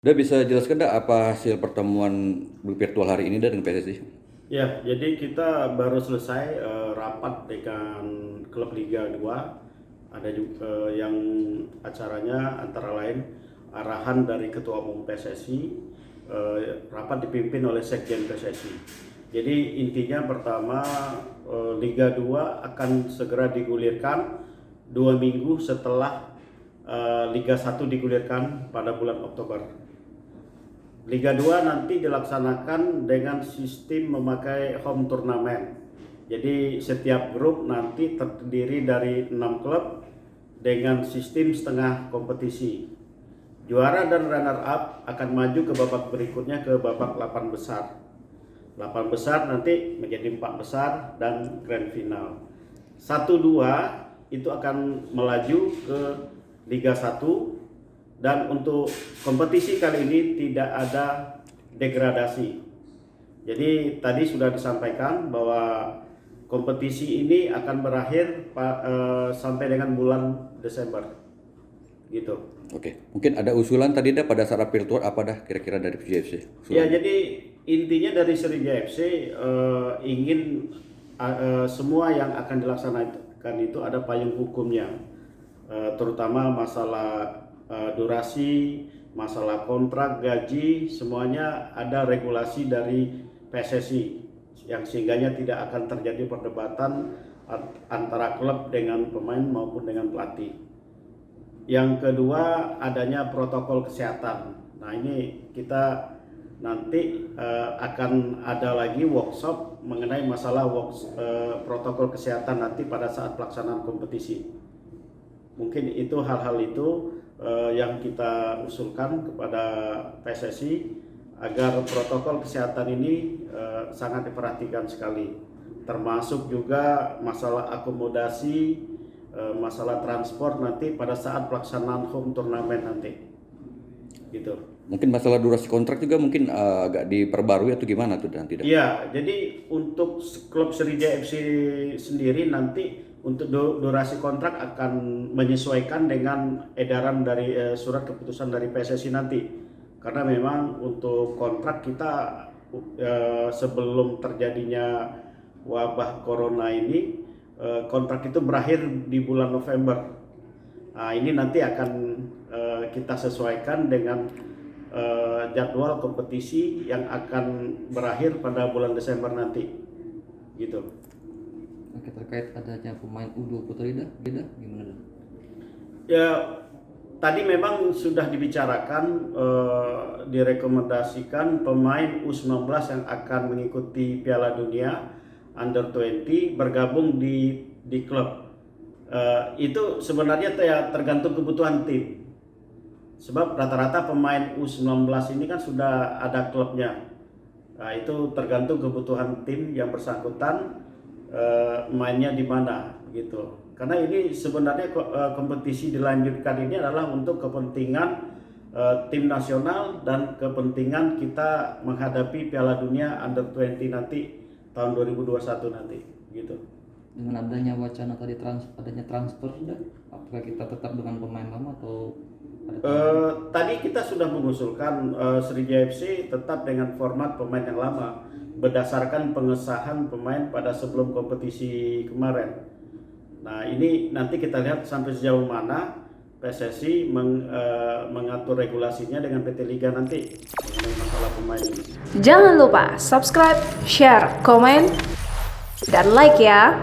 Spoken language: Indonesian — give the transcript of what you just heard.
Udah bisa jelaskan nggak apa hasil pertemuan virtual hari ini dengan PSSI? Ya, jadi kita baru selesai rapat dengan klub Liga 2. Ada juga yang acaranya antara lain arahan dari Ketua Umum PSSI, rapat dipimpin oleh Sekjen PSSI. Jadi intinya pertama Liga 2 akan segera digulirkan 2 minggu setelah Liga 1 digulirkan pada bulan Oktober. Liga 2 nanti dilaksanakan dengan sistem memakai home turnamen. Jadi setiap grup nanti terdiri dari 6 klub dengan sistem setengah kompetisi. Juara dan runner up akan maju ke babak berikutnya ke babak 8 besar. 8 besar nanti menjadi 4 besar dan grand final. 1-2 itu akan melaju ke Liga 1. Dan untuk kompetisi kali ini tidak ada degradasi. Jadi tadi sudah disampaikan bahwa kompetisi ini akan berakhir sampai dengan bulan Desember. Gitu. Oke, mungkin ada usulan tadi dah pada saat virtual apa dah kira-kira dari PJFC? Ya, jadi intinya dari Sriwijaya FC ingin semua yang akan dilaksanakan itu ada payung hukumnya, terutama masalah durasi, masalah kontrak, gaji, semuanya ada regulasi dari PSSI yang sehingganya tidak akan terjadi perdebatan antara klub dengan pemain maupun dengan pelatih. Yang kedua, adanya protokol kesehatan. Nah, ini kita nanti akan ada lagi workshop mengenai masalah protokol kesehatan nanti pada saat pelaksanaan kompetisi. Mungkin itu hal-hal itu yang kita usulkan kepada PSSI agar protokol kesehatan ini sangat diperhatikan sekali, termasuk juga masalah akomodasi, masalah transport nanti pada saat pelaksanaan home turnamen nanti, gitu. Mungkin masalah durasi kontrak juga mungkin agak diperbarui atau gimana tuh nanti dah? Iya, jadi untuk klub Sriwijaya FC sendiri nanti untuk durasi kontrak akan menyesuaikan dengan edaran dari surat keputusan dari PSSI nanti. Karena memang untuk kontrak kita sebelum terjadinya wabah corona ini kontrak itu berakhir di bulan November. Nah, ini nanti akan kita sesuaikan dengan jadwal kompetisi yang akan berakhir pada bulan Desember nanti, gitu. Oke, terkait adanya pemain U20 tadi beda gimana dah? Ya, tadi memang sudah dibicarakan, direkomendasikan pemain U19 yang akan mengikuti Piala Dunia Under 20 bergabung di klub. Itu sebenarnya tergantung kebutuhan tim. Sebab rata-rata pemain U19 ini kan sudah ada klubnya. Nah, itu tergantung kebutuhan tim yang bersangkutan mainnya di mana gitu. Karena ini sebenarnya kompetisi dilanjutkan ini adalah untuk kepentingan tim nasional dan kepentingan kita menghadapi Piala Dunia Under 20 nanti tahun 2021 nanti gitu. Dengan adanya wacana tadi adanya transfer sudah, apakah kita tetap dengan pemain lama atau Tadi kita sudah mengusulkan Sriwijaya FC tetap dengan format pemain yang lama berdasarkan pengesahan pemain pada sebelum kompetisi kemarin. Nah, ini nanti kita lihat sampai sejauh mana PSSI mengatur regulasinya dengan PT Liga nanti mengenai masalah pemain ini. Jangan lupa subscribe, share, komen, dan like ya.